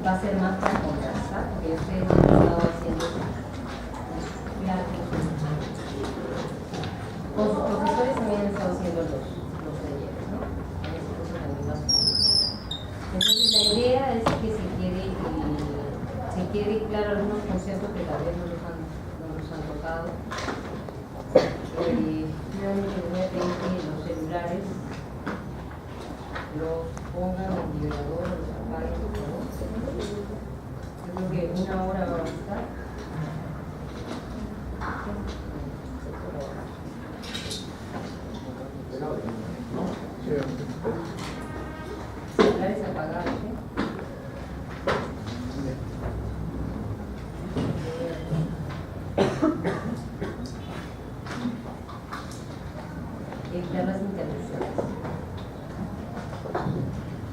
va a ser más para conversar, porque ustedes han estado haciendo con sus profesores también han estado haciendo los talleres, ¿no? En este caso también más. Entonces la idea es que se quede claro algunos conceptos que tal vez no nos han tocado. Yo les voy a pedir que los celulares los pongan en vibrador, los apaguen, por favor. Yo creo que una hora va a bastar. Celulares apagados, ¿sí? Evitar las interrupciones.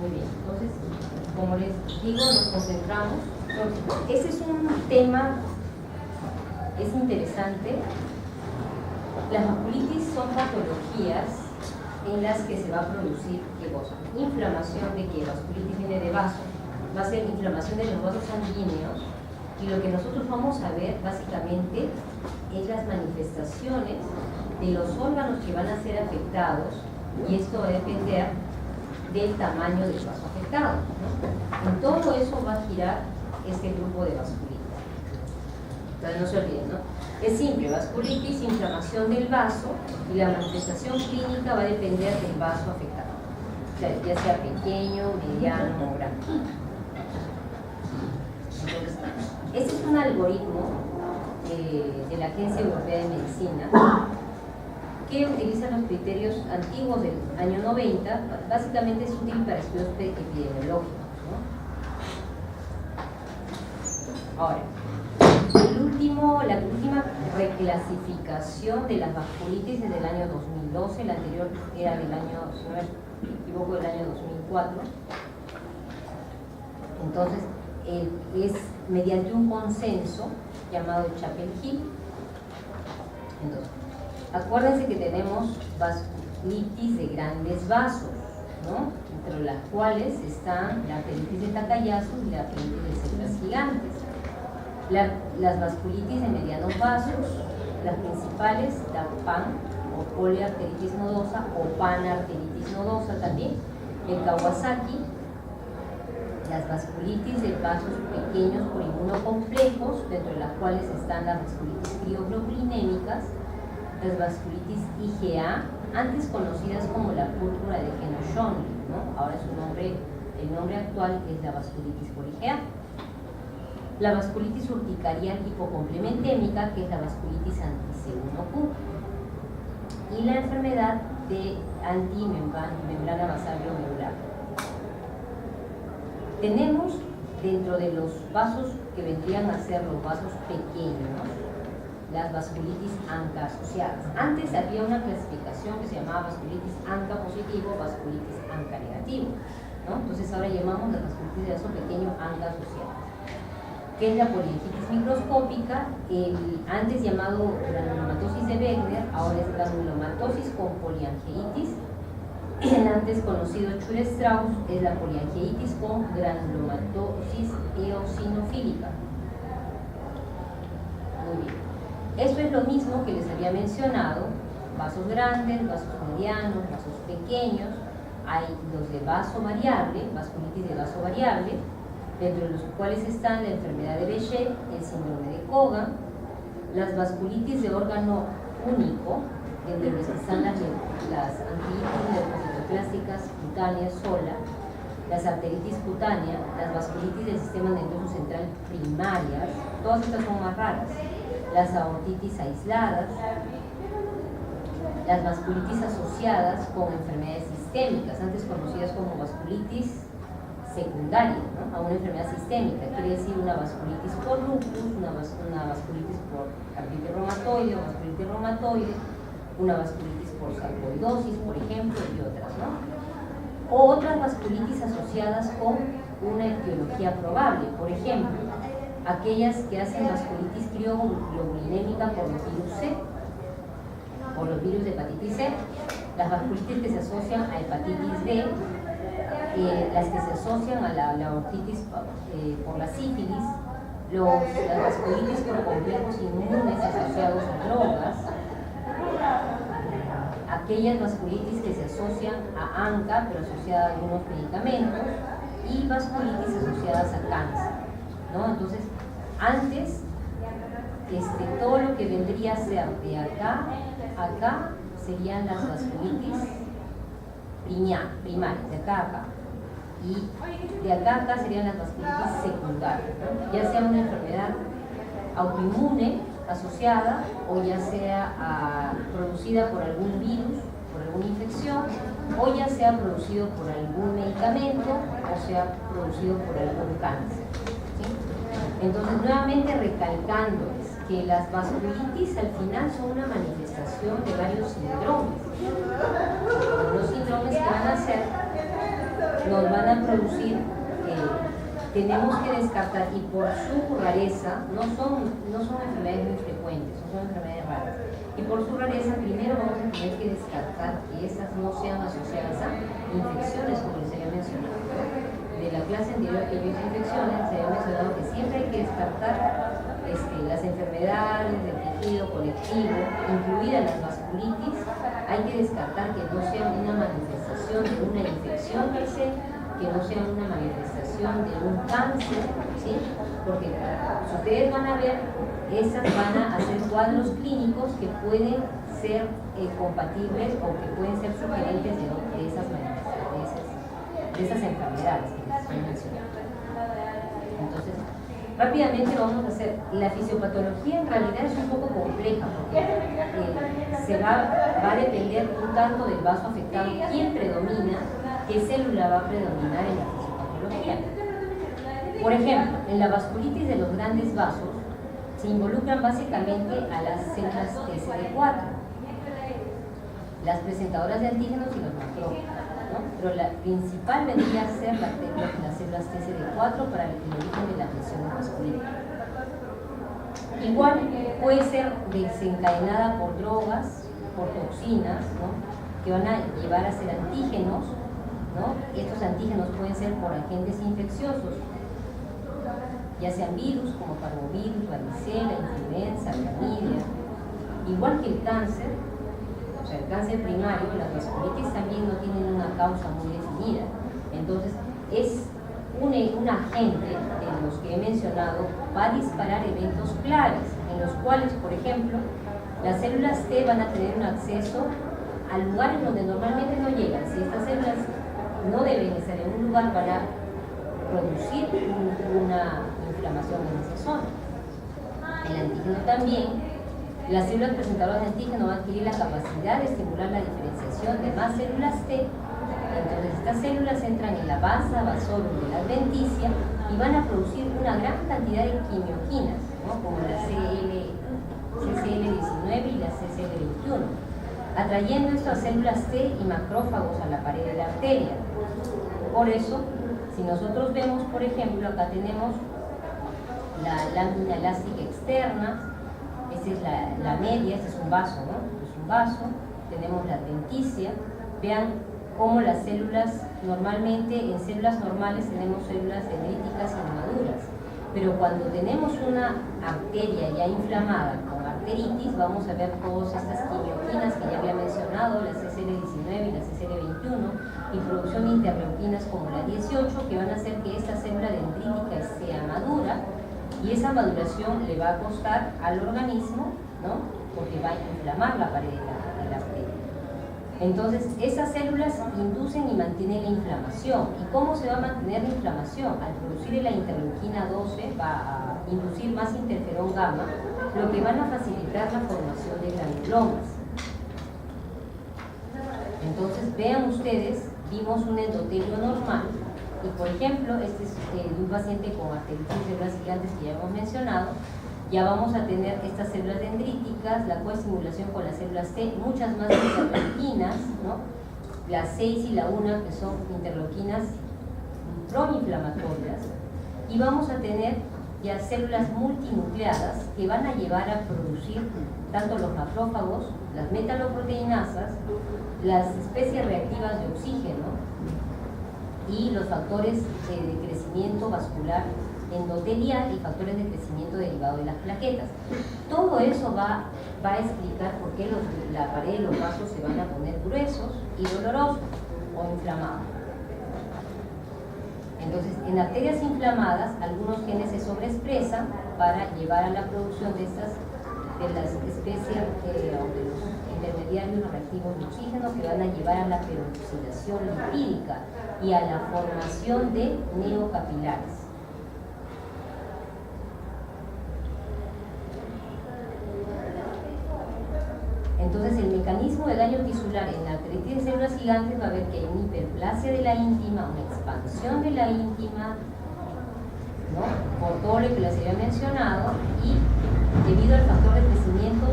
Muy bien, entonces, como les digo, nos concentramos. Entonces, ese es un tema, es interesante. Las vasculitis son patologías en las que se va a producir, ¿qué cosa? Inflamación. ¿De qué? Vasculitis viene de vaso, va a ser inflamación de los vasos sanguíneos, y lo que nosotros vamos a ver básicamente es las manifestaciones de los órganos que van a ser afectados, y esto va a depender del tamaño del vaso afectado, ¿no? En todo eso va a girar este grupo de vasculitis. Entonces no se olviden, ¿no? Es simple, vasculitis, inflamación del vaso, y la manifestación clínica va a depender del vaso afectado, o sea, ya sea pequeño, mediano o grande. Entonces, este es un algoritmo de la Agencia Europea de Medicina que utiliza los criterios antiguos del año 90, básicamente es útil para estudios epidemiológicos, ¿no? Ahora, la última reclasificación de las vasculitis es del año 2012, la anterior era del año, si no me equivoco, del año 2004. Entonces, es mediante un consenso llamado Chapel-Hill. Entonces, acuérdense que tenemos vasculitis de grandes vasos, ¿no? Entre las cuales están la arteritis de Takayasu y la arteritis de células gigantes. Las vasculitis de medianos vasos, las principales, la PAN o poliarteritis nodosa o panarteritis nodosa también, el Kawasaki, las vasculitis de vasos pequeños por inmunocomplejos, dentro de las cuales están las vasculitis crioglobulinémicas, las vasculitis IgA, antes conocidas como la púrpura de Henoch-Schönlein, ¿no? Ahora el nombre actual es la vasculitis por IgA. La vasculitis urticarial hipocomplementémica, que es la vasculitis anti-C1Q, y la enfermedad de antimembrana basal glomerular. Tenemos dentro de los vasos que vendrían a ser los vasos pequeños, las vasculitis ANCA asociadas. Antes había una clasificación que se llamaba vasculitis ANCA positivo, vasculitis ANCA negativo, ¿no? Entonces ahora llamamos la vasculitis de vaso pequeño ANCA asociada, que es la poliangiitis microscópica, antes llamado granulomatosis de Wegener, ahora es granulomatosis con poliangiitis. El antes conocido Chur-Strauss es la poliangiitis con granulomatosis eosinofílica. Muy bien. Esto es lo mismo que les había mencionado: vasos grandes, vasos medianos, vasos pequeños. Hay los de vaso variable, vasculitis de vaso variable, dentro de los cuales están la enfermedad de Behçet, el síndrome de Kogan, las vasculitis de órgano único, entre los que están las angiitis leucocitoplásticas cutáneas sola, las arteritis cutánea, las vasculitis del sistema nervioso central primarias, todas estas son más raras, las aortitis aisladas, las vasculitis asociadas con enfermedades sistémicas, antes conocidas como vasculitis secundaria, ¿no? A una enfermedad sistémica, quiere decir una vasculitis por lupus, una vasculitis por artritis reumatoide o vasculitis reumatoide, una vasculitis por sarcoidosis, por ejemplo, y otras, ¿no? O otras vasculitis asociadas con una etiología probable, por ejemplo, aquellas que hacen vasculitis crioglobulinémica por los virus C, por los virus de hepatitis C, las vasculitis que se asocian a hepatitis B, las que se asocian a la otitis por la sífilis, las vasculitis por complejos inmunes asociados a drogas, aquellas vasculitis que se asocian a ANCA pero asociadas a algunos medicamentos, y vasculitis asociadas a cáncer, ¿no? Entonces, antes, todo lo que vendría a ser de acá serían las vasculitis primarias, de acá a acá. Y de acá a acá serían las vasculitis secundarias, ¿no? Ya sea una enfermedad autoinmune asociada o ya sea producida por algún virus, por alguna infección, o ya sea producido por algún medicamento o sea producido por algún cáncer, ¿sí? Entonces, nuevamente recalcándoles que las vasculitis al final son una manifestación de varios síndromes. Los síndromes que van a hacer nos van a producir, tenemos que descartar, y por su rareza, no son enfermedades muy frecuentes, son enfermedades raras, y por su rareza primero vamos a tener que descartar que esas no sean asociadas a infecciones, como les había mencionado. De la clase anterior que yo hice infecciones, se había mencionado que siempre hay que descartar las enfermedades del tejido colectivo, incluidas las vasculitis. Hay que descartar que no sean una manifestación de una infección per se, que no sean una manifestación de un cáncer, ¿sí? Porque si ustedes van a ver, esas van a hacer cuadros clínicos que pueden ser compatibles o que pueden ser sugerentes de esas manifestaciones, de esas enfermedades que les estoy mencionando. Entonces, rápidamente vamos a hacer, la fisiopatología en realidad es un poco compleja porque va a depender un tanto del vaso afectado, quién predomina, qué célula va a predominar en la fisiopatología. Por ejemplo, en la vasculitis de los grandes vasos se involucran básicamente a las células TCD4, las presentadoras de antígenos y los macrófagos, ¿no? Pero la principal vendría a ser las células TCD4 para el origen de la lesión vasculitis. Igual puede ser desencadenada por drogas, por toxinas, ¿no? Que van a llevar a ser antígenos, ¿no? Estos antígenos pueden ser por agentes infecciosos, ya sean virus como parvovirus, varicela, influenza, clamidia. Igual que el cáncer, o sea, el cáncer primario, las vasculitis también no tienen una causa muy definida. Entonces, es un agente de los que he mencionado, va a disparar eventos claves, en los cuales, por ejemplo, las células T van a tener un acceso a lugares donde normalmente no llegan. Si estas células no deben estar en un lugar, van a producir una inflamación en esa zona. El antígeno también, las células presentadoras de antígeno van a adquirir la capacidad de estimular la diferenciación de más células T. Entonces estas células entran en la vasa vasorum de la adventicia y van a producir una gran cantidad de quimioquinas, ¿no? Como la CCL19 y la CCL21, atrayendo estas células T y macrófagos a la pared de la arteria. Por eso, si nosotros vemos, por ejemplo, acá tenemos la lámina elástica externa, esta es la media, este es un vaso, ¿no? Es un vaso, tenemos la adventicia. Vean cómo las células, normalmente en células normales tenemos células dendríticas inmaduras, pero cuando tenemos una arteria ya inflamada con arteritis, vamos a ver todas estas quimioquinas que ya había mencionado, la CCL19 y la CCL21, y producción de interleuquinas como la 18, que van a hacer que esta célula dendrítica sea madura, y esa maduración le va a costar al organismo, ¿no? Porque va a inflamar la pared de la arteria. Entonces, esas células inducen y mantienen la inflamación. ¿Y cómo se va a mantener la inflamación? Al producir la interleuquina 12 va a inducir más interferón gamma, lo que van a facilitar la formación de granulomas. Entonces, vean ustedes, vimos un endotelio normal, y por ejemplo, este es un paciente con arteritis de células gigantes que ya hemos mencionado. Ya vamos a tener estas células dendríticas, la coestimulación con las células T, muchas más interleuquinas, ¿no? Las 6 y la 1, que son interleuquinas proinflamatorias, y vamos a tener ya células multinucleadas que van a llevar a producir tanto los macrófagos las metaloproteinasas, las especies reactivas de oxígeno y los factores de crecimiento vascular endotelial y factores de crecimiento derivado de las plaquetas. Todo eso va a explicar por qué la pared de los vasos se van a poner gruesos y dolorosos o inflamados. Entonces, en arterias inflamadas, algunos genes se sobreexpresan para llevar a la producción de las especies o de los intermediarios reactivos de oxígeno que van a llevar a la peroxidación lipídica y a la formación de neocapilares. Entonces, el mecanismo de daño tisular en la arteritis de células gigantes va a ver que hay una hiperplasia de la íntima, una expansión de la íntima, ¿no? Por todo lo que les había mencionado, y debido al factor de crecimiento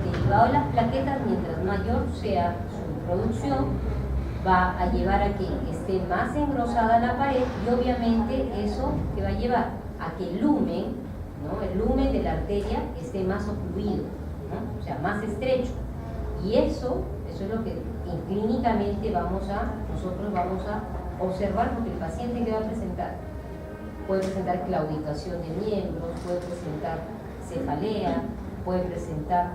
derivado de las plaquetas, mientras mayor sea su producción, va a llevar a que esté más engrosada la pared, y obviamente eso que va a llevar a que el lumen, ¿no? El lumen de la arteria esté más ocluido, ¿no? O sea, más estrecho. Y eso es lo que clínicamente nosotros vamos a observar, porque el paciente que va a presentar puede presentar claudicación de miembros, puede presentar cefalea, puede presentar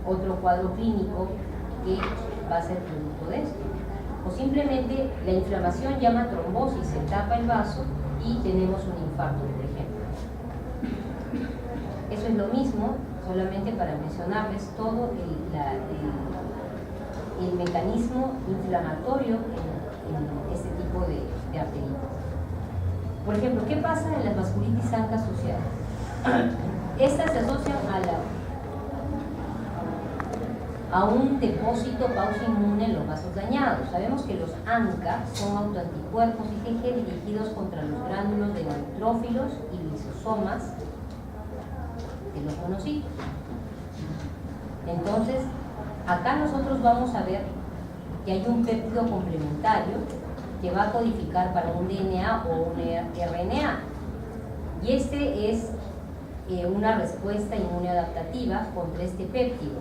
otro cuadro clínico que va a ser producto de esto. O simplemente la inflamación llama trombosis, se tapa el vaso y tenemos un infarto, por ejemplo. Eso es lo mismo, solamente para mencionarles todo el mecanismo inflamatorio en este tipo de arteritis. Por ejemplo, ¿qué pasa en las vasculitis ANCA asociadas? Estas se asocian a un depósito pausa-inmune en los vasos dañados. Sabemos que los ANCA son autoanticuerpos IgG dirigidos contra los gránulos de neutrófilos y lisosomas de los monocitos. Entonces, acá nosotros vamos a ver que hay un péptido complementario que va a codificar para un DNA o un RNA. Y este es una respuesta inmune adaptativa contra este péptido.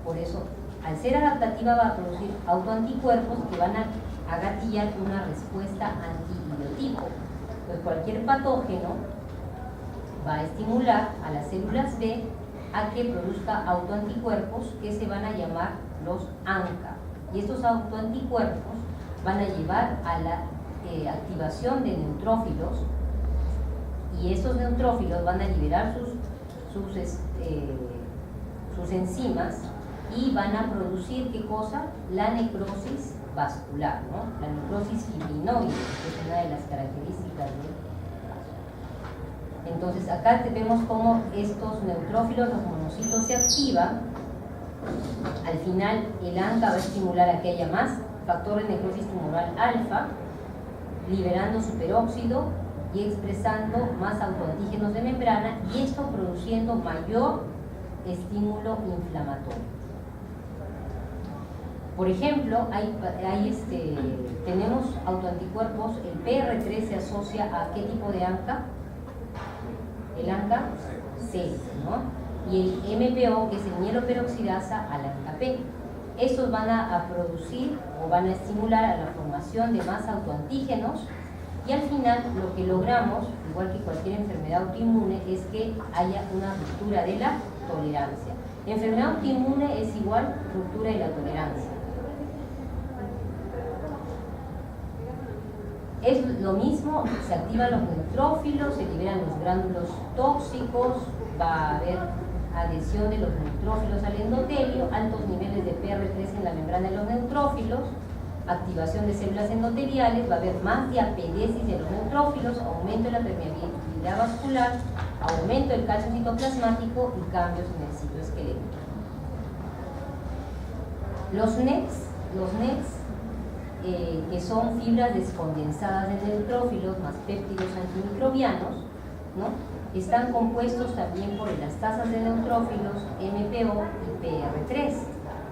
Por eso, al ser adaptativa, va a producir autoanticuerpos que van a gatillar una respuesta antibiotipo. Pues cualquier patógeno va a estimular a las células B a que produzca autoanticuerpos que se van a llamar los ANCA. Y estos autoanticuerpos van a llevar a la activación de neutrófilos, y estos neutrófilos van a liberar sus enzimas y van a producir, ¿qué cosa? La necrosis vascular, ¿no? La necrosis fibrinoide, que es una de las características de... Entonces acá vemos cómo estos neutrófilos, los monocitos, se activan. Al final el ANCA va a estimular a que haya más factor de necrosis tumoral alfa, liberando superóxido y expresando más autoantígenos de membrana, y esto produciendo mayor estímulo inflamatorio. Por ejemplo, tenemos autoanticuerpos, el PR3 se asocia a ¿qué tipo de ANCA? El ANCA C, ¿no? Y el MPO, que es el mieloperoxidasa, a la ANCA-P. Estos van a producir o van a estimular a la formación de más autoantígenos, y al final lo que logramos, igual que cualquier enfermedad autoinmune, es que haya una ruptura de la tolerancia. Enfermedad autoinmune es igual ruptura de la tolerancia. Es lo mismo, se activan los neutrófilos, se liberan los gránulos tóxicos, va a haber adhesión de los neutrófilos al endotelio, altos niveles de PR3 en la membrana de los neutrófilos, activación de células endoteliales, va a haber más diapedesis de los neutrófilos, aumento de la permeabilidad vascular, aumento del calcio citoplasmático y cambios en el citoesquelético. Los NETs, que son fibras descondensadas de neutrófilos más péptidos antimicrobianos, ¿no? Están compuestos también por elastasas de neutrófilos, MPO y PR3.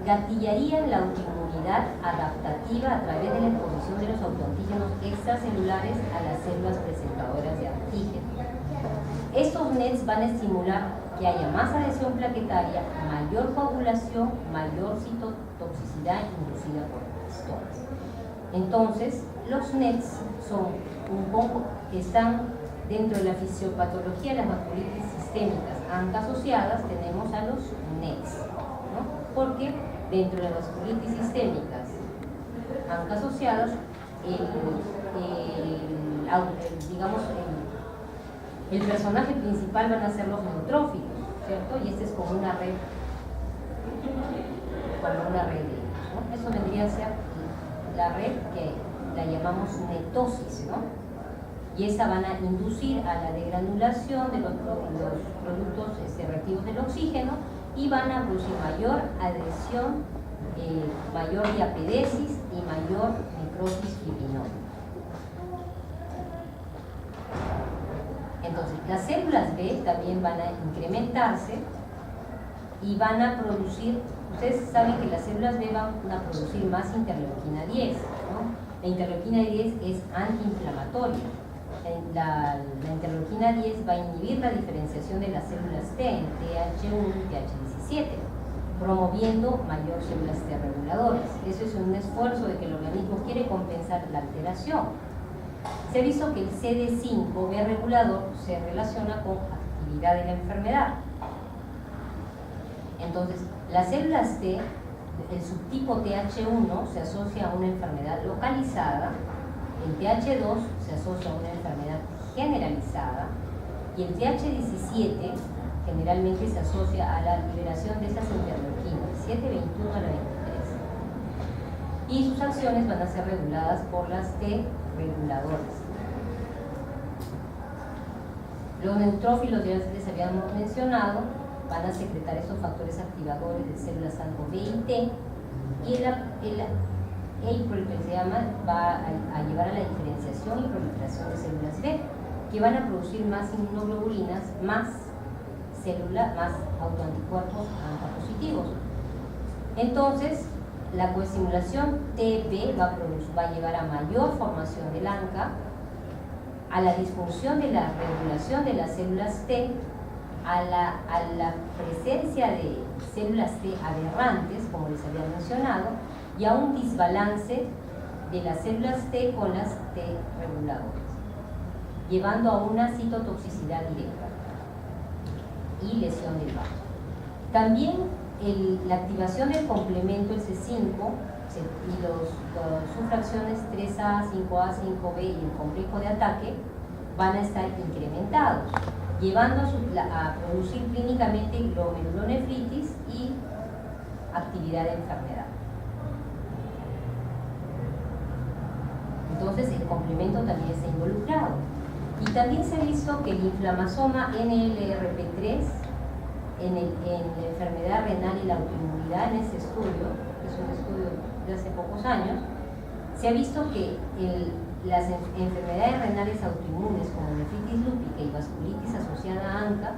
Gatillarían la autoinmunidad adaptativa a través de la exposición de los autoantígenos extracelulares a las células presentadoras de antígenos. Estos NETs van a estimular que haya más adhesión plaquetaria, mayor coagulación, mayor citotoxicidad inducida por histonas. Entonces, los NETs son están dentro de la fisiopatología de las vasculitis sistémicas ANCA asociadas, tenemos a los NETs, ¿no? Porque dentro de las vasculitis sistémicas ANCA asociadas, el personaje principal van a ser los neutrófilos, ¿cierto? Y este es como una red de ellos, ¿no? Eso vendría a ser la red que la llamamos netosis, ¿no? Y esa van a inducir a la degranulación de los productos reactivos del oxígeno y van a producir mayor adhesión, mayor diapedesis y mayor necrosis fibrinoide. Entonces, las células B también van a incrementarse y van a producir, ustedes saben que las células B van a producir más interleuquina 10, ¿no? La interleuquina 10 es antiinflamatoria. La interleuquina 10 va a inhibir la diferenciación de las células T en TH1 y TH17, promoviendo mayor células T reguladoras. Eso es un esfuerzo de que el organismo quiere compensar la alteración. Se ha visto que el CD5 B regulador se relaciona con actividad de la enfermedad. Entonces, las células T, el subtipo TH1 se asocia a una enfermedad localizada, el TH2 se asocia a una enfermedad generalizada y el TH17 generalmente se asocia a la liberación de esas interleuquinas, 7, 21 a la 23. Y sus acciones van a ser reguladas por las T reguladoras. Los neutrófilos, ya les habíamos mencionado, van a secretar estos factores activadores de células tanto B y T, y el APRIL, que se llama, va a llevar a la diferenciación y proliferación de células B, que van a producir más inmunoglobulinas, más autoanticuerpos ANCA-positivos. Entonces, la coestimulación TB va a llevar a mayor formación del ANCA, a la disfunción de la regulación de las células T, a la presencia de células T aberrantes, como les había mencionado, y a un desbalance de las células T con las T reguladoras, llevando a una citotoxicidad directa y lesión del vaso. También la activación del complemento, el C5, y sus fracciones 3A, 5A, 5B y el complejo de ataque van a estar incrementados, llevando a producir clínicamente glomerulonefritis y actividad de enfermedad. Entonces el complemento también está involucrado. Y también se ha visto que el inflamasoma NLRP3 en la enfermedad renal y la autoinmunidad, en este estudio, que es un estudio de hace pocos años, se ha visto que las enfermedades renales autoinmunes como nefritis lúpica y vasculitis asociada a ANCA,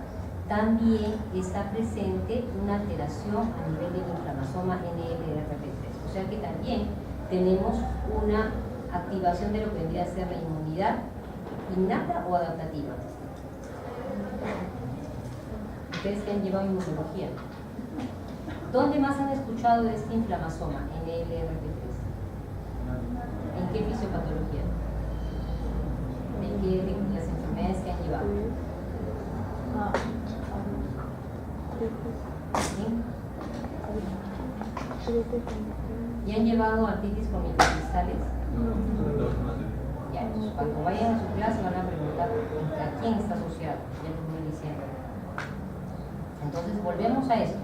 también está presente una alteración a nivel del inflamasoma NLRP3. O sea que también tenemos una activación de lo que vendría a ser la inmunidad innata o adaptativa. Ustedes que han llevado inmunología, ¿dónde más han escuchado de este inflamasoma NLRP3? ¿En qué fisiopatología? ¿En qué de las enfermedades que han llevado? ¿Sí? ¿Y han llevado artritis con microcristales? Ya, cuando vayan a su clase van a preguntar a quién está asociado, ya les voy diciendo. Entonces volvemos a esto.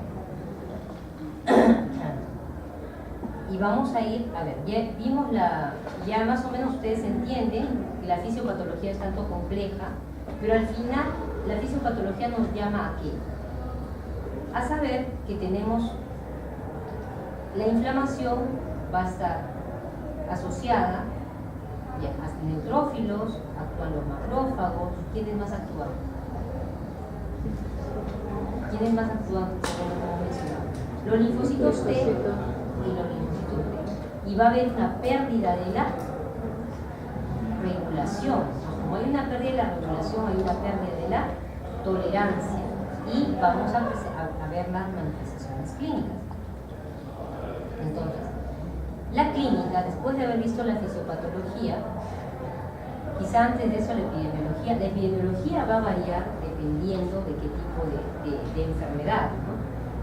Y vamos a ir, a ver, ya vimos ya más o menos ustedes entienden que la fisiopatología es tanto compleja, pero al final la fisiopatología nos llama ¿a qué? A saber que tenemos la inflamación va a estar asociada a neutrófilos, actúan los macrófagos. ¿Quiénes más actúan? ¿Quiénes más actúan? Los linfocitos T y los linfocitos B. Y va a haber una pérdida de la regulación. Como hay una pérdida de la regulación, hay una pérdida de la tolerancia. y vamos a ver las manifestaciones clínicas. Entonces, la clínica, después de haber visto la fisiopatología, quizá antes de eso la epidemiología va a variar dependiendo de qué tipo de enfermedad, ¿no?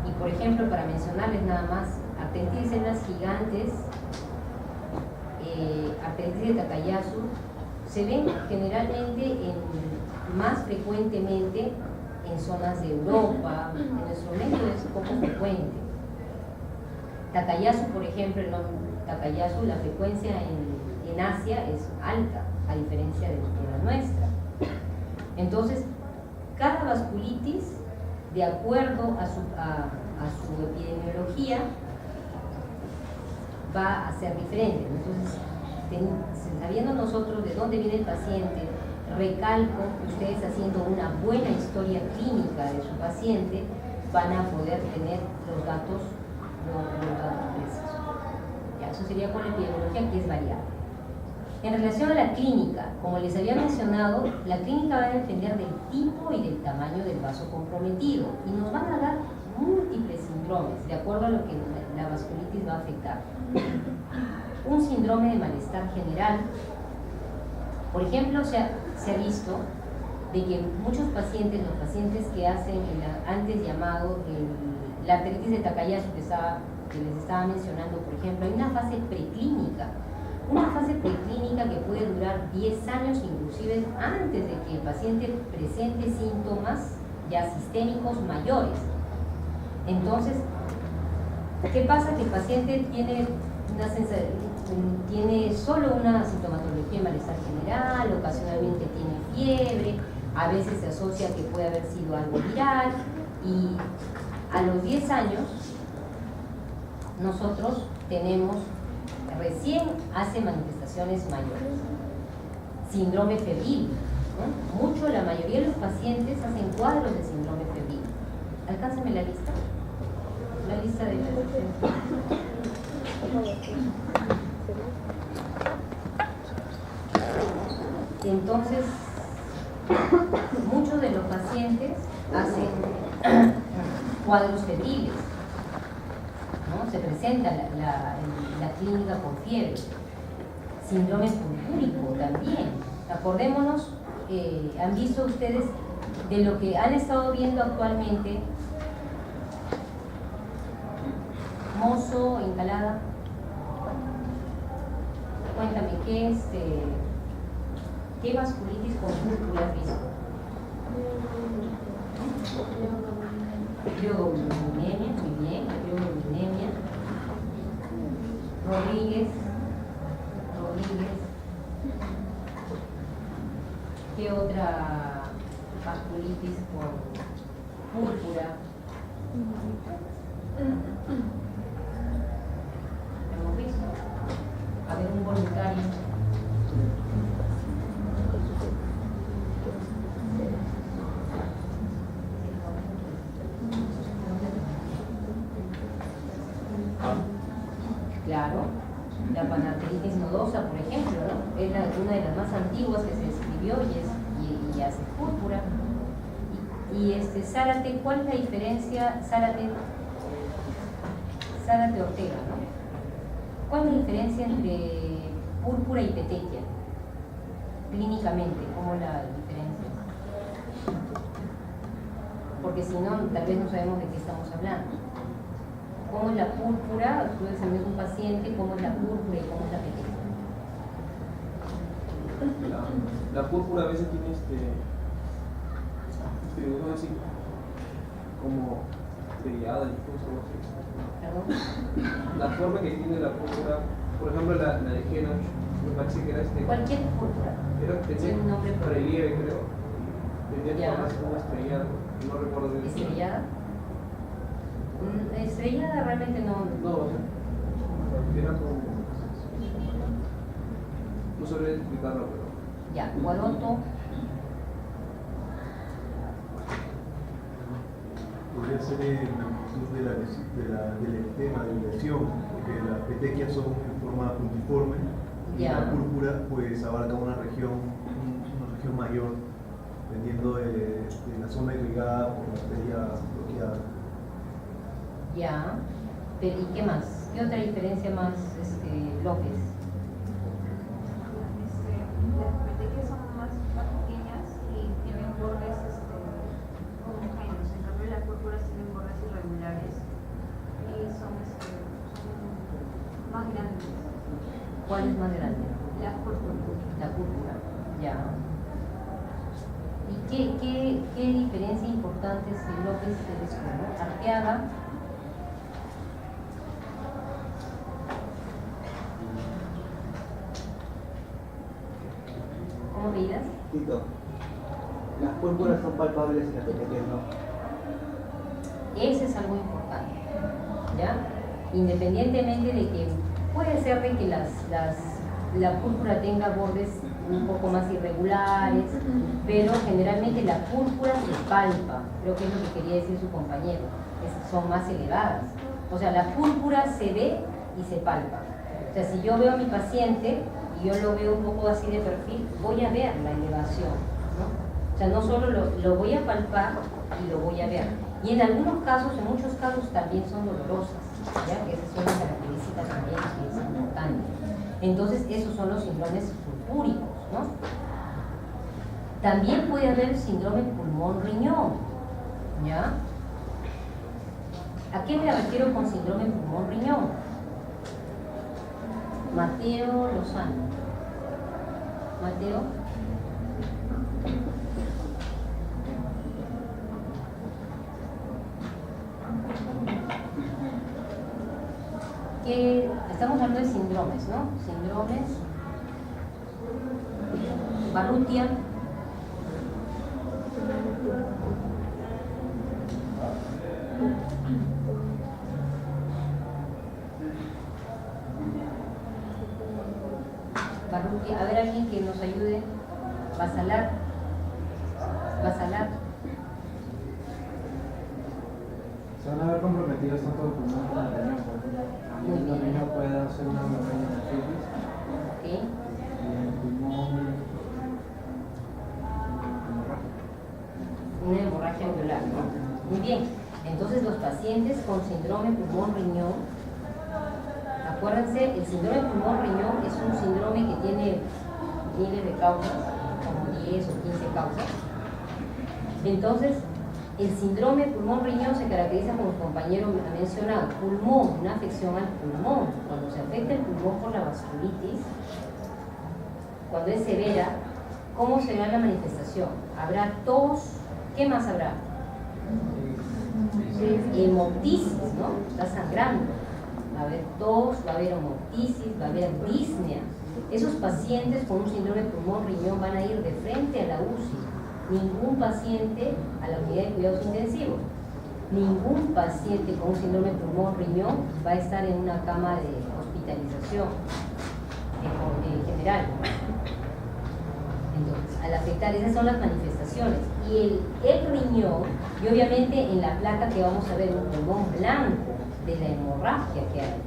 Y por ejemplo, para mencionarles nada más, arteritis en las gigantes, arteritis de Takayasu, se ven generalmente más frecuentemente en zonas de Europa. En nuestro medio es poco frecuente. Takayasu, por ejemplo, Takayasu, la frecuencia en Asia es alta, a diferencia de la nuestra. Entonces, cada vasculitis, de acuerdo a su epidemiología, va a ser diferente. Entonces, sabiendo nosotros de dónde viene el paciente, recalco que ustedes, haciendo una buena historia clínica de su paciente, van a poder tener los datos precisos. Ya, eso sería con la epidemiología, que es variable. En relación a la clínica, como les había mencionado, la clínica va a depender del tipo y del tamaño del vaso comprometido y nos van a dar múltiples síndromes de acuerdo a lo que la vasculitis va a afectar. Un síndrome de malestar general, por ejemplo, se ha visto de que muchos pacientes, los pacientes que hacen el antes llamado la arteritis de Takayasu que les estaba mencionando, por ejemplo, hay una fase preclínica. Una fase preclínica que puede durar 10 años, inclusive antes de que el paciente presente síntomas ya sistémicos mayores. Entonces, ¿qué pasa? Que el paciente tiene solo una sintomatología de malestar general, ocasionalmente tiene fiebre, a veces se asocia que puede haber sido algo viral, y a los 10 años nosotros tenemos, recién hace manifestaciones mayores. Síndrome febril, ¿no? La mayoría de los pacientes hacen cuadros de síndrome febril. Alcánzame la lista. La lista de Entonces, muchos de los pacientes hacen cuadros febriles, ¿no? Se presenta la clínica con fiebre. Síndrome purpúrico también. Acordémonos, han visto ustedes de lo que han estado viendo actualmente, mozo, encalada. Cuéntame, ¿qué vasculitis con púrpura has visto? Crioglobulinemia, muy bien, crioglobulinemia. Rodríguez. ¿Qué otra vasculitis con púrpura? ¿Hemos visto? A ver, un voluntario. Claro, la panarteritis nodosa, por ejemplo, ¿no? Es una de las más antiguas que se describió y hace púrpura. Zárate, ¿cuál es la diferencia? Zárate Ortega, ¿no? ¿Cuál es la diferencia entre púrpura y petequia? Clínicamente, ¿cómo la diferencia? Porque si no, tal vez no sabemos de qué estamos hablando. ¿Cómo es la púrpura? Tú examinas un paciente, ¿cómo es la púrpura y cómo es la petequia? La púrpura a veces tiene vamos a decir, como estrellada y cosas así. ¿Perdón? La forma que tiene la púrpura, por ejemplo la de Genoch, me parece que era Cualquier púrpura. Tenía un nombre relieve, creo. Tenía Ya. como una estrellada, no recuerdo bien. ¿Estrellada? Estrellada realmente no. No, era como. No sabría explicarlo, pero. Ya, Guaroto. Podría ser en virtud del esquema de lesión, porque las petequias son en forma puntiforme y Ya. la púrpura pues abarca una región mayor dependiendo de la zona irrigada por la arteria bloqueada. Ya, pero ¿y qué más? ¿Qué otra diferencia más, López? Las petequias son más pequeñas y tienen bordes homogéneos. En cambio, las púrpuras tienen bordes irregulares y son más grandes. ¿Cuál es más grande? La púrpura. La púrpura, ya. ¿Y qué diferencia importante es López se descubrió? Arteaga. ¿Cómo veías? Tito, las púrpuras son palpables y las petequias no. Ese es algo importante, ¿ya? Independientemente de que puede ser de que la púrpura tenga bordes un poco más irregulares, pero generalmente la púrpura se palpa, creo que es lo que quería decir su compañero, son más elevadas. O sea, la púrpura se ve y se palpa. O sea, si yo veo a mi paciente y yo lo veo un poco así de perfil, voy a ver la elevación, ¿no? O sea, no solo lo voy a palpar y lo voy a ver. Y en algunos casos, en muchos casos también son dolorosas, ¿ya? Que esa es una característica también que es importante. Entonces, esos son los síndromes purpúricos, ¿no? También puede haber síndrome pulmón-riñón, ¿ya? ¿A qué me refiero con síndrome pulmón-riñón? Mateo Lozano. Mateo. Estamos hablando de síndromes, ¿no? Síndromes. Barrutia. Barrutia. A ver, alguien que nos ayude. Basalar. Se van a ver comprometidos tanto el pulmón como el riñón. Muy bien. El riñón puede hacer una hemorragia ¿Ok? y el pulmón Una hemorragia alveolar, ¿no? Muy bien. Entonces, los pacientes con síndrome pulmón-riñón, acuérdense, el síndrome pulmón-riñón es un síndrome que tiene miles de causas, como 10 o 15 causas. Entonces, el síndrome pulmón-riñón se caracteriza, como el compañero ha mencionado, pulmón, una afección al pulmón. Cuando se afecta el pulmón por la vasculitis, cuando es severa, ¿cómo será la manifestación? Habrá tos, ¿qué más habrá? Hemoptisis, ¿no? Está sangrando. Va a haber tos, va a haber hemoptisis, va a haber disnea. Esos pacientes con un síndrome pulmón-riñón van a ir de frente a la UCI. Ningún paciente a la unidad de cuidados intensivos. Ningún paciente con un síndrome pulmón-riñón va a estar en una cama de hospitalización en general. Entonces, al afectar, esas son las manifestaciones. Y el riñón, y obviamente en la placa que vamos a ver un pulmón blanco de la hemorragia que hay.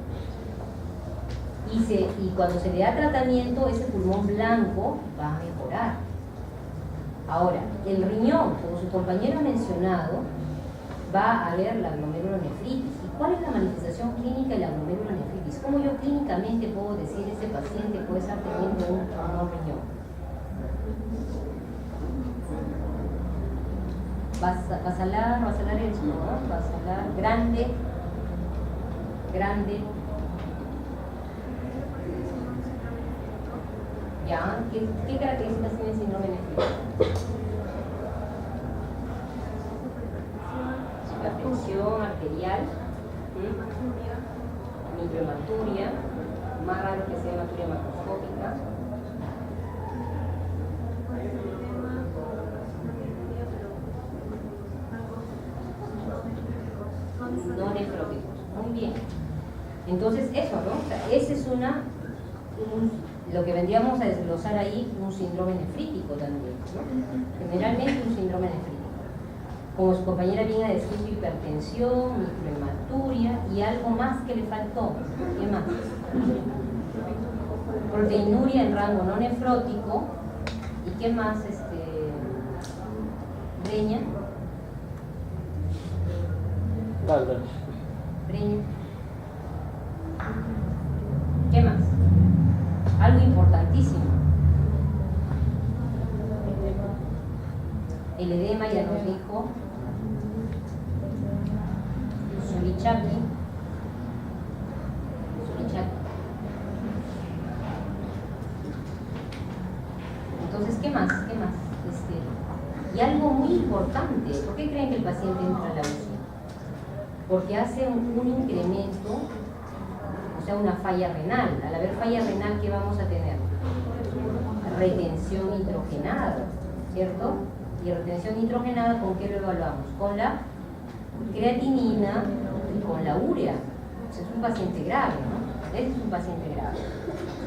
Y cuando se le da tratamiento, ese pulmón blanco va a mejorar. Ahora, el riñón, como su compañero ha mencionado, va a haber la glomerulonefritis. ¿Y cuál es la manifestación clínica de la glomerulonefritis? ¿Cómo yo clínicamente puedo decir ese paciente puede estar teniendo un riñón? Basalar esto, ¿no? Basalar grande. ¿Ya? ¿Qué características tiene el síndrome nefrítico? Hipertensión arterial, microhematuria, más raro que sea hematuria macroscópica. No nefróticos. Muy bien. Entonces, eso, ¿no? O sea, ese es lo que vendríamos a desglosar ahí, un síndrome nefrítico también, ¿no? Generalmente un síndrome nefrítico. Como su compañera viene a decir, hipertensión, microhematuria y algo más que le faltó. ¿Qué más? Proteinuria en rango no nefrótico. ¿Y qué más? Breña. Dale. Breña. ¿Qué más? Algo importantísimo. El edema ya nos dijo. Sulichaki. Entonces, ¿qué más? ¿Qué más? Y algo muy importante, ¿por qué creen que el paciente entra a la UCI? Porque hace un incremento, o sea, una falla renal. Al haber falla renal, ¿qué vamos a tener? Retención nitrogenada, ¿cierto? Y retención nitrogenada, ¿con qué lo evaluamos? Con la creatinina y con la urea. O sea, es un paciente grave, ¿no? Este es un paciente grave.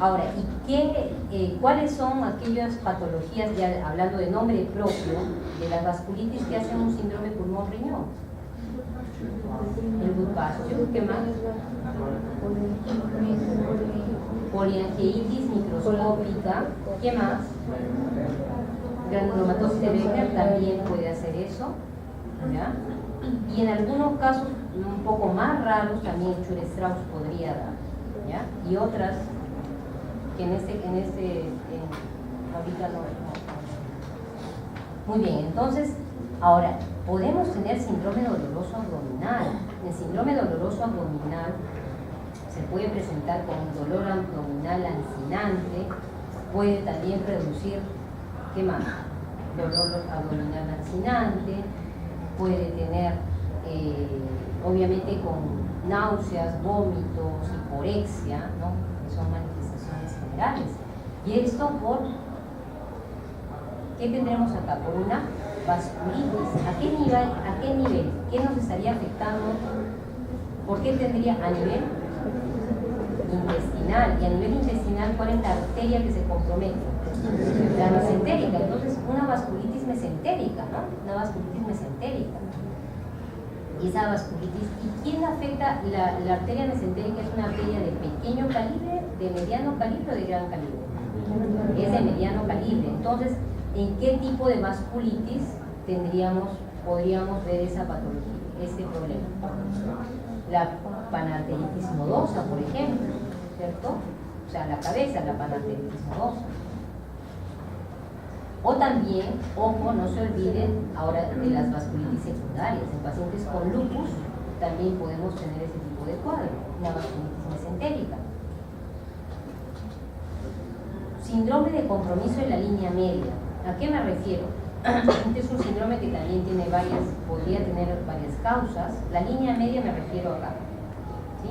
Ahora, ¿y cuáles son aquellas patologías, ya hablando de nombre propio, de las vasculitis que hacen un síndrome pulmón-riñón? El Goodpasture, ¿qué más? Poliangiitis microscópica, ¿qué más? Granulomatosis de Becker también puede hacer eso, ¿ya? Y en algunos casos un poco más raros también Church-Strauss podría dar, ¿ya? Y otras que ahorita no. Muy bien, entonces, ahora, podemos tener síndrome doloroso abdominal. El síndrome doloroso abdominal se puede presentar con dolor abdominal lancinante, puede también reducir, ¿qué más? Dolor abdominal lancinante, puede tener, obviamente, con náuseas, vómitos, hiporexia, ¿no? Que son manifestaciones generales. Y esto por, ¿qué tendremos acá? Por una vasculitis. ¿A qué nivel? ¿Qué nos estaría afectando? ¿Por qué tendría a nivel intestinal? Y a nivel intestinal, ¿cuál es la arteria que se compromete? La mesentérica. Entonces, una vasculitis mesentérica, ¿no? Una vasculitis mesentérica. Y esa vasculitis, ¿y quién afecta la arteria mesentérica? ¿Es una arteria de pequeño calibre, de mediano calibre o de gran calibre? Es de mediano calibre. Entonces, ¿en qué tipo de vasculitis podríamos ver esa patología, ese problema? La panarteritis nodosa, por ejemplo, ¿cierto? O sea, la cabeza, la panarteritis nodosa. O también, ojo, no se olviden ahora de las vasculitis secundarias. En pacientes con lupus también podemos tener ese tipo de cuadro, una vasculitis mesentérica. Síndrome de compromiso en la línea media. ¿A qué me refiero? Este es un síndrome que también podría tener varias causas. La línea media me refiero acá, ¿sí?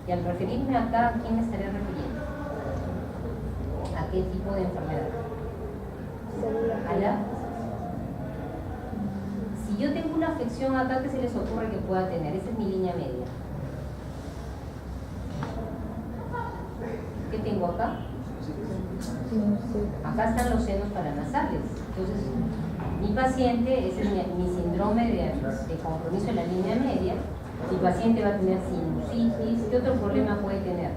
Y al referirme acá, ¿a quién me estaré refiriendo? ¿A qué tipo de enfermedad? Si yo tengo una afección acá, ¿qué se les ocurre que pueda tener? Esa es mi línea media. ¿Qué tengo acá? Acá están los senos paranasales. Entonces, mi paciente, ese es mi síndrome de compromiso en la línea media. Mi paciente va a tener sinusitis. ¿Qué otro problema puede tener?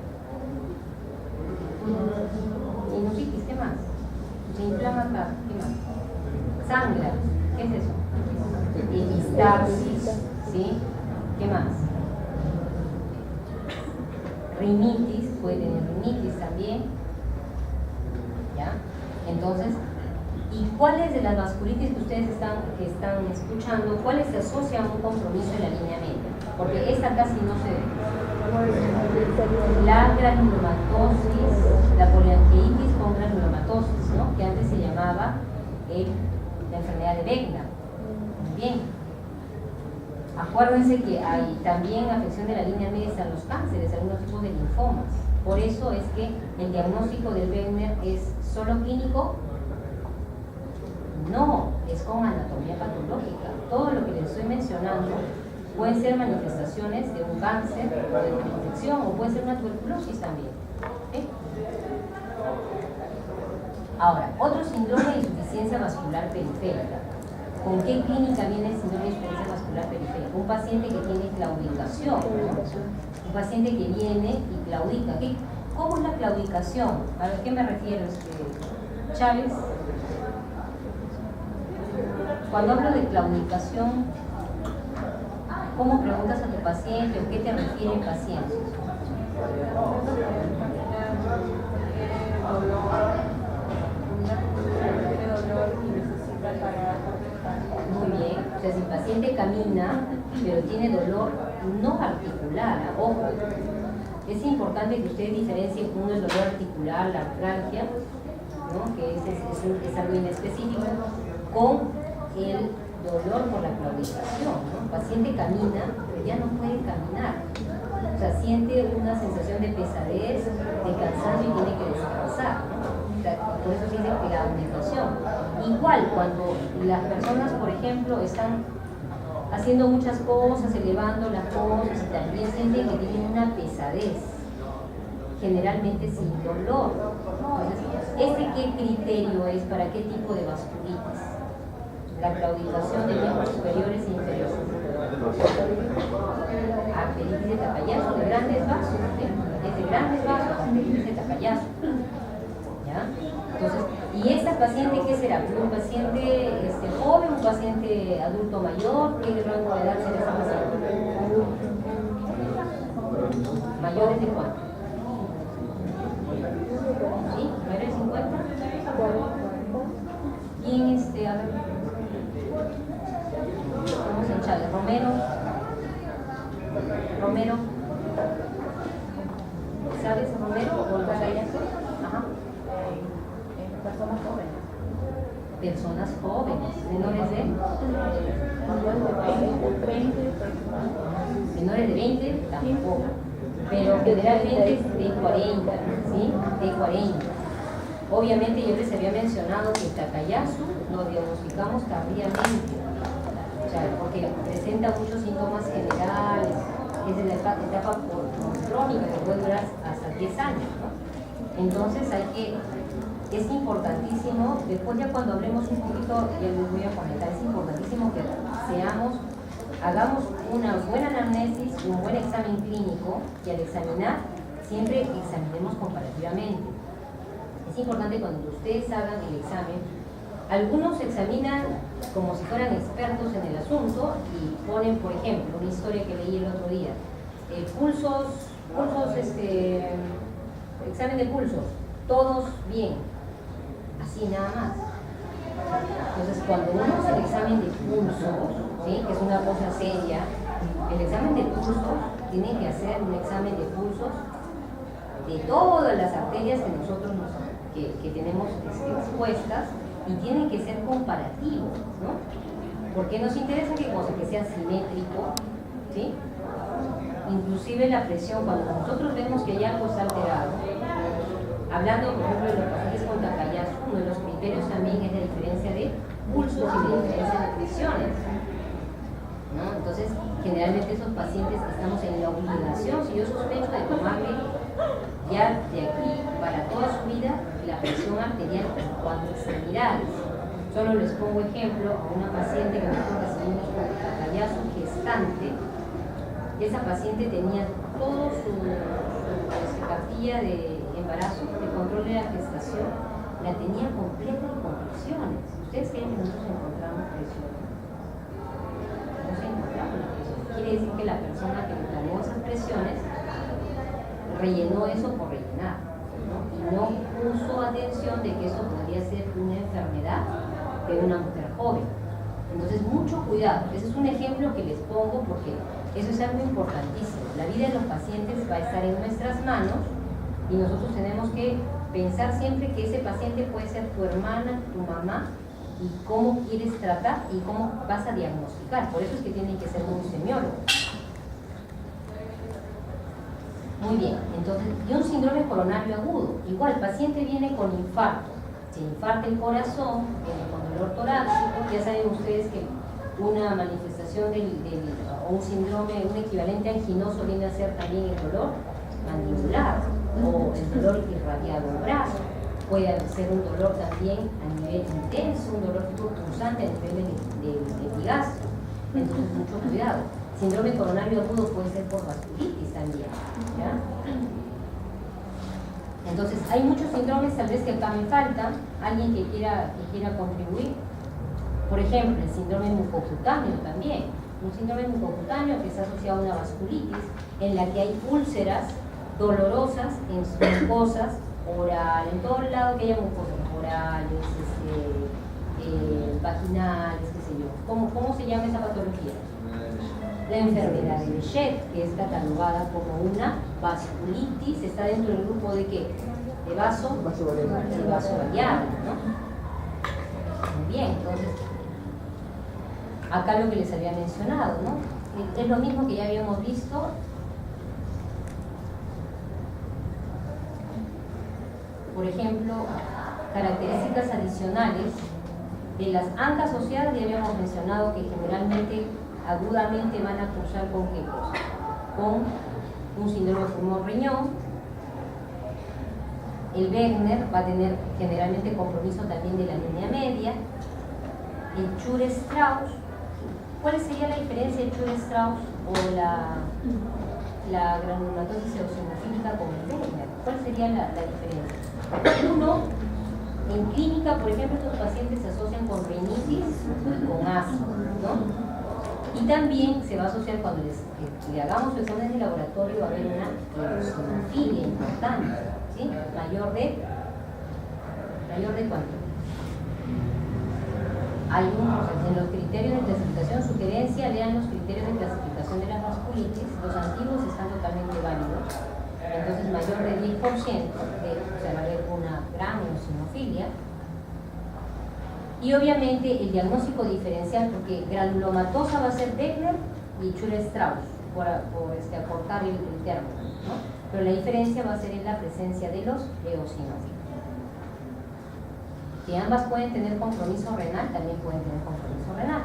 Sinusitis, ¿qué más? Se inflama acá, ¿qué más? Sangra, ¿qué es eso? Epistaxis, ¿sí? ¿Qué más? Rinitis, puede tener rinitis también, ¿ya? Entonces, ¿y cuáles de las vasculitis que ustedes están escuchando, cuáles se asocian a un compromiso en la línea media? Porque esta casi no se ve. La granulomatosis, la poliangiitis con granulomatosis, ¿no? Que antes se llamaba la enfermedad de Wegener. Muy bien. Acuérdense que hay también afección de la línea media están los cánceres, algunos tipos de linfomas. Por eso es que el diagnóstico del Wegener es solo clínico. No, es con anatomía patológica. Todo lo que les estoy mencionando pueden ser manifestaciones de un cáncer o de una infección, o puede ser una tuberculosis también. ¿Sí? Ahora, otro síndrome de insuficiencia vascular periférica. ¿Con qué clínica viene el síndrome de insuficiencia vascular periférica? Un paciente que tiene claudicación, ¿no? Un paciente que viene y claudica. ¿Cómo es la claudicación? ¿A qué me refiero, Chávez? Cuando hablo de claudicación, ¿cómo preguntas a tu paciente o qué te refiere el paciente? Muy bien, o sea, si el paciente camina, pero tiene dolor no articular, ojo, es importante que ustedes diferencien uno el dolor articular, la artralgia, ¿no? Que es algo inespecífico, con el dolor por la claudicación, ¿no? El paciente camina, pero ya no puede caminar, o sea, siente una sensación de pesadez, de cansancio y tiene que descansar, ¿no? O sea, por eso se dice claudicación. Igual cuando las personas, por ejemplo, están haciendo muchas cosas, elevando las cosas, y también sienten que tienen una pesadez, generalmente sin dolor. Entonces, ¿qué criterio es para qué tipo de vasculitis? La claudicación de miembros superiores e inferiores. Arteritis de Takayasu, de grandes vasos, es de grandes vasos, arteritis de Takayasu. ¿Ya? Entonces, ¿y esta paciente qué será? ¿Un paciente joven, un paciente adulto mayor? ¿Qué rango de edad será esta paciente? ¿Mayores de cuánto? ¿Sí? ¿Mayores de 50? ¿Quién a ver? Vamos a echarle. Romero. ¿Sabes Romero o Takayasu? Ajá. Personas jóvenes. Personas jóvenes, menores de 20. Menores de 20 tampoco, pero generalmente de 40, ¿sí? De 40. Obviamente yo les había mencionado que el Takayasu lo diagnosticamos tardíamente, o sea, porque presenta muchos síntomas generales, es de la etapa crónica que puede durar hasta 10 años, ¿no? Entonces es importantísimo, después ya cuando hablemos un poquito, ya les voy a comentar, es importantísimo que hagamos una buena anamnesis, un buen examen clínico, y al examinar, siempre examinemos comparativamente. Es importante cuando ustedes hagan el examen, algunos examinan como si fueran expertos en el asunto y ponen, por ejemplo, una historia que leí el otro día, examen de pulsos, todos bien, así nada más. Entonces, cuando uno hace el examen de pulsos, ¿sí? Que es una cosa seria, el examen de pulsos tiene que hacer un examen de pulsos de todas las arterias que nosotros que tenemos expuestas, y tienen que ser comparativos, ¿no? Porque nos interesa qué cosa, que sea simétrico, ¿sí? Inclusive la presión, cuando nosotros vemos que hay algo está alterado, hablando por ejemplo de los pacientes con Takayasu, uno de los criterios también es la diferencia de pulsos y la diferencia de presiones, ¿no? Entonces, generalmente esos pacientes estamos en la obligación, si yo sospecho, de tomarle ya de aquí para toda su vida la presión arterial en cuanto a extremidades. Solo les pongo ejemplo a una paciente que nosotros recibimos con Takayasu gestante. Esa paciente tenía todo su cartilla de embarazo, de control de la gestación, la tenía completa de compresiones. ¿Ustedes creen que nosotros encontramos presiones? No se encontramos la presión. Quiere decir que la persona que le tomó esas presiones rellenó eso por rellenar, ¿no? Y no puso atención de que eso podría ser una enfermedad de una mujer joven. Entonces, mucho cuidado. Ese es un ejemplo que les pongo porque eso es algo importantísimo. La vida de los pacientes va a estar en nuestras manos y nosotros tenemos que pensar siempre que ese paciente puede ser tu hermana, tu mamá, y cómo quieres tratar y cómo vas a diagnosticar. Por eso es que tienen que ser un semiólogo. Muy bien, entonces, y un síndrome coronario agudo. Igual, el paciente viene con infarto. Se infarta el corazón, viene con dolor torácico. Ya saben ustedes que una manifestación o un síndrome, un equivalente anginoso viene a ser también el dolor mandibular o el dolor irradiado al brazo. Puede ser un dolor también a nivel intenso, un dolor tipo pulsante a nivel del epigastrio. Entonces, mucho cuidado. Síndrome coronario agudo puede ser por vasculitis también, ¿ya? Entonces, hay muchos síndromes, tal vez que acá me falta. ¿Alguien que quiera contribuir? Por ejemplo, el síndrome mucocutáneo también. Un síndrome mucocutáneo que está asociado a una vasculitis en la que hay úlceras dolorosas en sus mucosas oral, en todo el lado que haya mucosas orales, vaginales, qué sé yo. ¿Cómo se llama esa patología? La enfermedad de Behçet, que es catalogada como una vasculitis, está dentro del grupo de ¿qué? De vaso variable, ¿no? Muy bien, entonces, acá lo que les había mencionado, ¿no? Es lo mismo que ya habíamos visto. Por ejemplo, características adicionales de las ANCA asociadas, ya habíamos mencionado que generalmente agudamente van a cursar con qué cosa, con un síndrome pulmón-riñón. El Wegener va a tener generalmente compromiso también de la línea media. El Chur-Strauss, ¿cuál sería la diferencia del Chur-Strauss o la granulomatosis eosinofílica con el Wegener? ¿Cuál sería la diferencia? Uno, en clínica, por ejemplo, estos pacientes se asocian con rinitis y con asma, ¿no? Y también se va a asociar cuando le hagamos los exámenes de laboratorio, va a haber una eosinofilia importante, ¿sí? Mayor de cuánto. Hay en los criterios de clasificación, sugerencia, lean los criterios de clasificación de las vasculitis, los antiguos están totalmente válidos, entonces mayor de 10%, o sea, va a haber una gran eosinofilia. Y obviamente el diagnóstico diferencial, porque granulomatosa va a ser Wegener y Chur-Strauss, por acortar el término, ¿no? Pero la diferencia va a ser en la presencia de los eosinófilos. Si ambas pueden tener compromiso renal, también pueden tener compromiso renal.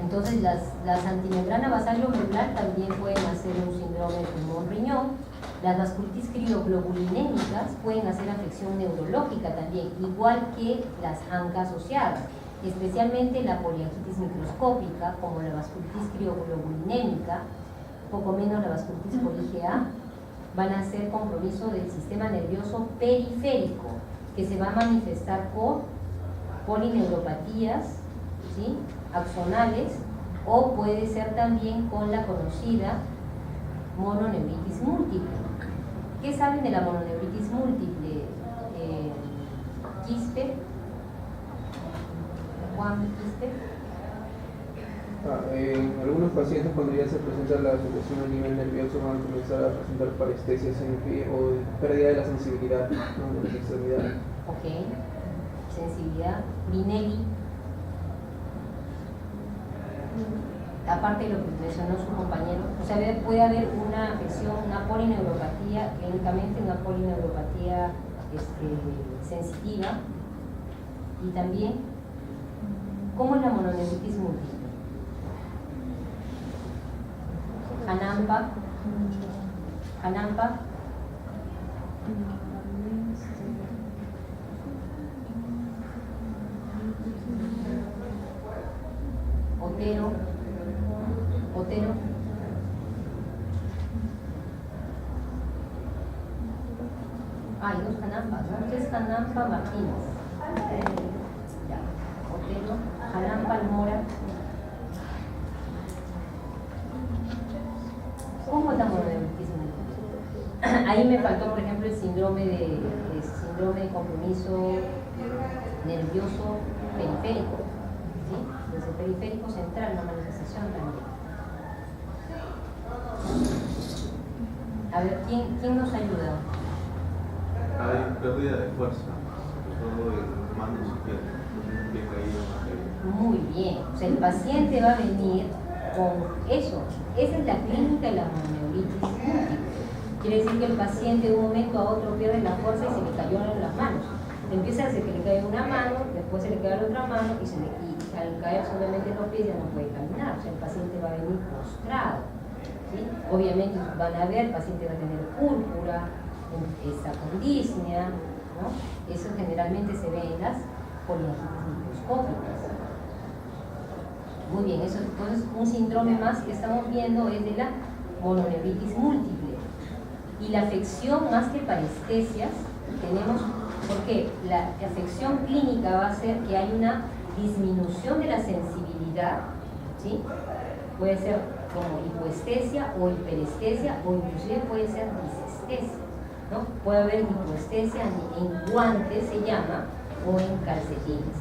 Entonces las antimembrana basal glomerular también pueden hacer un síndrome pulmón-riñón. Las vasculitis crioglobulinémicas pueden hacer afección neurológica también, igual que las ANCA asociadas, especialmente la poliangitis microscópica, como la vasculitis crioglobulinémica, poco menos la vasculitis por IgA, van a hacer compromiso del sistema nervioso periférico, que se va a manifestar por polineuropatías, ¿sí? Axonales, o puede ser también con la conocida mononeuritis múltiple. ¿Qué saben de la mononeuritis múltiple? Quispe, Juan Quispe. En algunos pacientes, cuando ya se presenta la afectación a nivel nervioso, van a comenzar a presentar parestesias o pérdida de la sensibilidad, ¿no? De las extremidades. Ok, sensibilidad. Vinelli, aparte de lo que mencionó su compañero, o sea, puede haber una afección, una polineuropatía, clínicamente una polineuropatía sensitiva, y también, ¿cómo es la mononeuritis múltiple? Hanampa, Otero, hay dos Hanampas, ¿no? Este es Hanampa Martínez, ya. Otero, Hanampa Almora. ¿Cómo es la mononeuritis múltiple? Ahí me faltó, por ejemplo, el síndrome de compromiso nervioso periférico, ¿sí? Desde el periférico central, la manifestación también. A ver, ¿quién nos ayuda? Hay pérdida de fuerza, sobre todo en manos y piernas, bien caído. Muy bien, o sea, el paciente va a venir con eso. Esa es la clínica de la mononeuritis múltiple. Quiere decir que el paciente de un momento a otro pierde la fuerza y se le cayó en las manos. Empieza a hacer que le cae una mano, después se le cae la otra mano y al caer solamente los pies ya no puede caminar. O sea, el paciente va a venir postrado, ¿sí? Obviamente van a ver, el paciente va a tener púrpura, sacondisnea, ¿no? Eso generalmente se ve en las poliangitis microscópicas. Muy bien, eso entonces un síndrome más que estamos viendo es de la mononeuritis múltiple. Y la afección, más que parestesias, tenemos Porque la afección clínica va a ser que hay una disminución de la sensibilidad, ¿sí? Puede ser como hipoestesia o hiperestesia, o inclusive puede ser disestesia, ¿no? Puede haber hipoestesia en guantes, se llama, o en calcetines.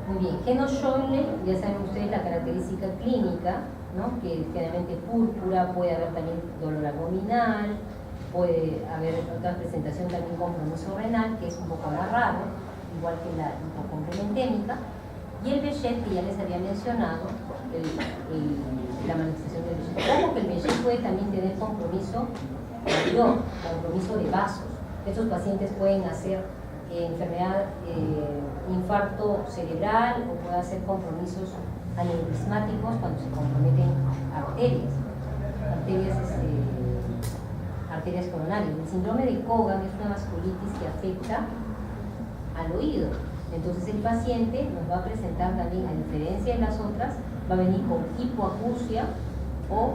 Muy bien, Genoscheuble, ya saben ustedes la característica clínica, ¿no? Que generalmente púrpura, puede haber también dolor abdominal, puede haber otra presentación también compromiso renal, que es un poco más raro, igual que la hipocomplementémica, y el Behçet, que ya les había mencionado, la manifestación del Behçet. Ojo que el Behçet puede también tener compromiso mayor, compromiso de vasos. Estos pacientes pueden hacer enfermedad, infarto cerebral, o puede hacer compromisos aneurismáticos cuando se comprometen arterias coronarias. El síndrome de Cogan es una vasculitis que afecta al oído. Entonces el paciente nos va a presentar también, a diferencia de las otras, va a venir con hipoacusia o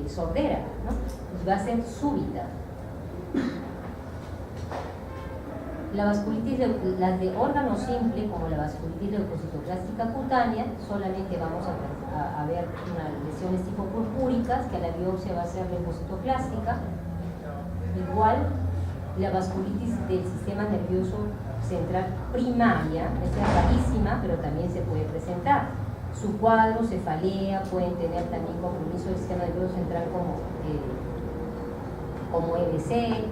sordera, ¿no? Pues va a ser súbita. La vasculitis, las de órgano simple, como la vasculitis leucocitoclástica cutánea, solamente vamos a ver unas lesiones tipo purpúricas, que a la biopsia va a ser leucocitoclástica. Igual, la vasculitis del sistema nervioso central primaria, esta es rarísima, pero también se puede presentar. Su cuadro, cefalea, pueden tener también compromiso del sistema nervioso central como EBC,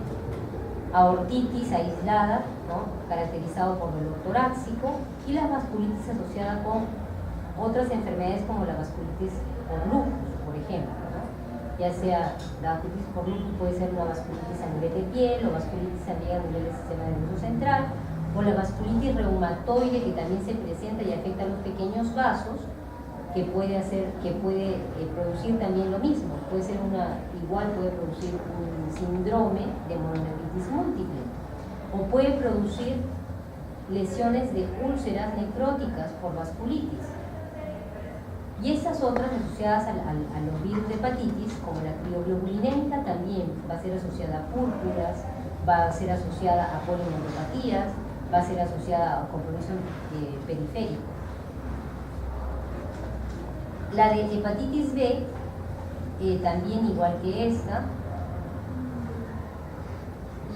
aortitis aislada, ¿no? Caracterizado por dolor torácico, y la vasculitis asociada con otras enfermedades como la vasculitis por lupus, por ejemplo, ¿no? Ya sea la vasculitis por lupus puede ser una vasculitis a nivel de piel, o vasculitis a nivel del sistema nervioso central, o la vasculitis reumatoide, que también se presenta y afecta a los pequeños vasos, que puede producir también lo mismo. Puede ser igual puede producir un síndrome de mononeuritis múltiple, o puede producir lesiones de úlceras necróticas por vasculitis. Y estas otras asociadas a los virus de hepatitis, como la crioglobulinémica, también va a ser asociada a púrpuras, va a ser asociada a polineuropatías, va a ser asociada a compromiso periférico. La de hepatitis B, también igual que esta,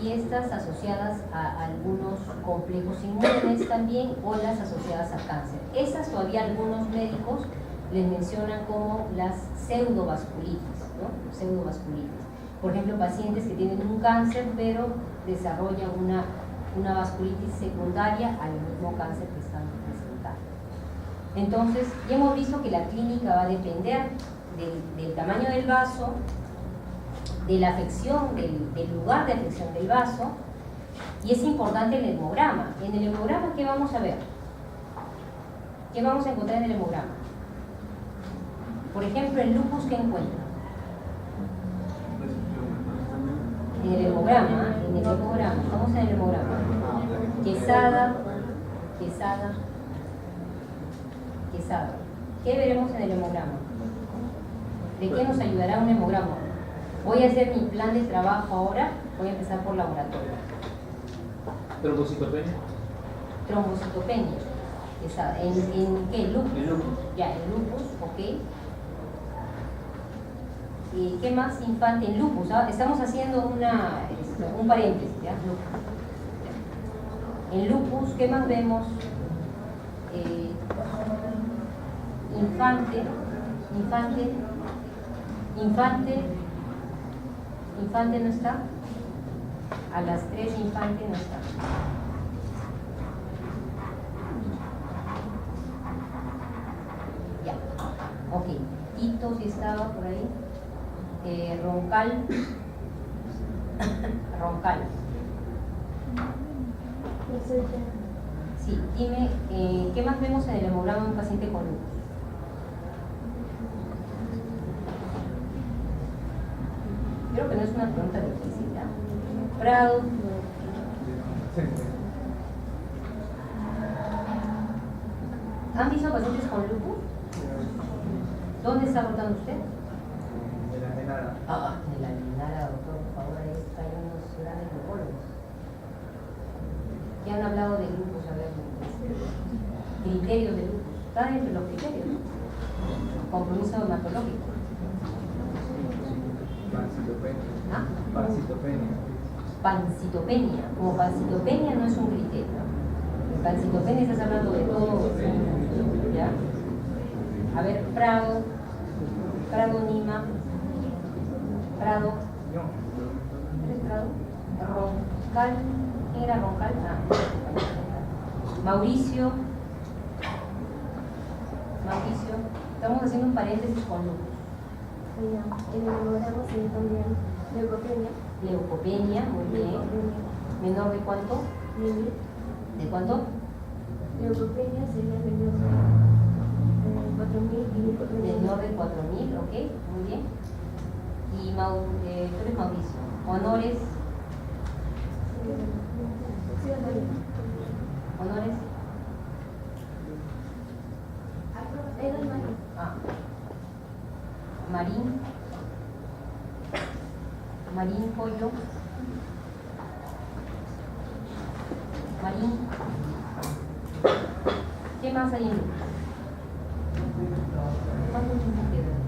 y estas asociadas a algunos complejos inmunes también, o las asociadas a cáncer. Estas todavía algunos médicos les mencionan como las pseudovasculitis, ¿no? Pseudovasculitis. Por ejemplo, pacientes que tienen un cáncer pero desarrollan una vasculitis secundaria al mismo cáncer que están presentando. Entonces, ya hemos visto que la clínica va a depender del tamaño del vaso, de la afección, del lugar de afección del vaso, y es importante el hemograma. En el hemograma, ¿qué vamos a ver? ¿Qué vamos a encontrar en el hemograma? Por ejemplo, el lupus, ¿qué encuentra? En el hemograma, estamos en el hemograma. Quesada. ¿Qué veremos en el hemograma? ¿De qué nos ayudará un hemograma? Voy a hacer mi plan de trabajo ahora, voy a empezar por laboratorio. Trombocitopenia. Trombocitopenia. Quesada. ¿En qué? Lupus. El lupus. Ya, en lupus, ok. ¿Y qué más infante en lupus? Estamos haciendo un paréntesis, ¿ya? Lupus. En lupus, ¿qué más vemos? Infante no está. A las 3 infante no está. Ya, ok. Tito si estaba por ahí. Roncal. Sí, dime, ¿qué más vemos en el hemograma de un paciente con lupus? Creo que no es una pregunta difícil, ¿ya? Prado. ¿Han visto pacientes con lupus? ¿Dónde está rotando usted? De la menara. En la menara. Está dentro de los criterios, ¿no? Compromiso hematológico. Pancitopenia. ¿Ah? Pancitopenia. Pancitopenia. Como pancitopenia no es un criterio. Pancitopenia estás hablando de todo. ¿Ya? A ver, Prado, Lima, Prado. ¿Eres Prado? Roncal. ¿Quién era Roncal? Mauricio. Estamos haciendo un paréntesis con lupus. En el hemograma se ve también leucopenia. Leucopenia, muy bien. ¿Menor de cuánto? 1000. ¿De cuánto? Leucopenia sería menor de 4000 y leucopenia. Menor de 4000, ok, muy bien. Y tú eres Mauricio. Honores. Honores. Ah. Marín Pollo. Marín. ¿Qué más hay en luz? ¿Cuántos minutos quedan?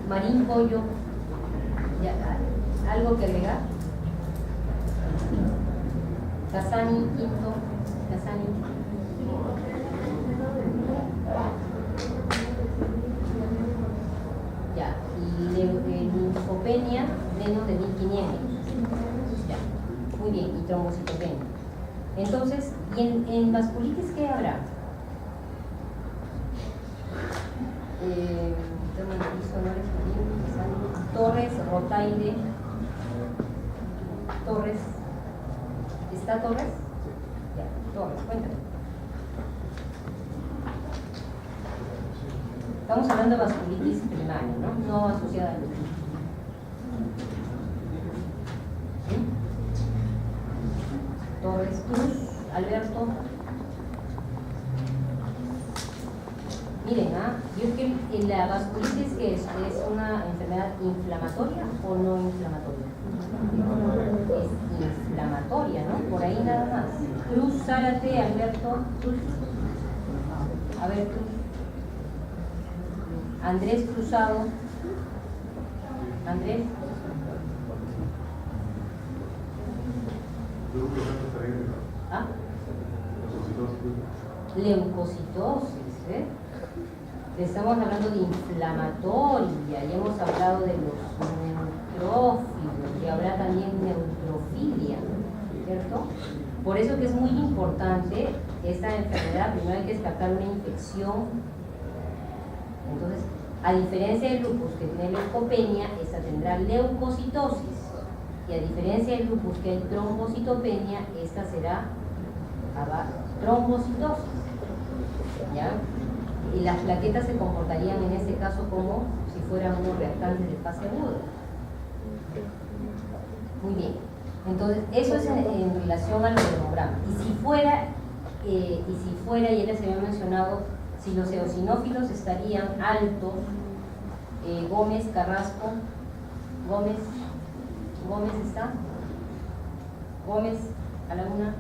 Marín Pollo. Ya, ¿algo que agregar? Casani, quinto. Casani. Ya, y linfopenia menos de 1500. Ya, muy bien, y trombocitopenia. Entonces, ¿y en vasculitis qué habrá? Torres, Rotaide. Torres. ¿Está Torres? Ya, Torres, cuéntame. Estamos hablando de vasculitis primaria, ¿no? No asociada a lupus. ¿Sí? Torres, Cruz, Alberto. Miren, yo creo que la vasculitis que es una enfermedad inflamatoria o no inflamatoria. Es inflamatoria, ¿no? Por ahí nada más. Cruz, Zárate, Alberto, Cruz. A ver, Cruz. Andrés Cruzado. Andrés. ¿Ah? Leucocitosis, ¿eh? Estamos hablando de inflamatoria, ya hemos hablado de los neutrófilos y habrá también neutrofilia, ¿cierto? Por eso que es muy importante esta enfermedad. Primero hay que descartar una infección. Entonces, a diferencia del lupus que tiene leucopenia, esta tendrá leucocitosis, y a diferencia del lupus que hay trombocitopenia, esta será trombocitosis, ¿ya? Y las plaquetas se comportarían en este caso como si fueran unos reactantes de fase aguda. Muy bien, entonces eso es en relación al hemograma. Y si fuera, ya les había mencionado, si los eosinófilos estarían altos, Gómez, Carrasco, Gómez está, Gómez a la una.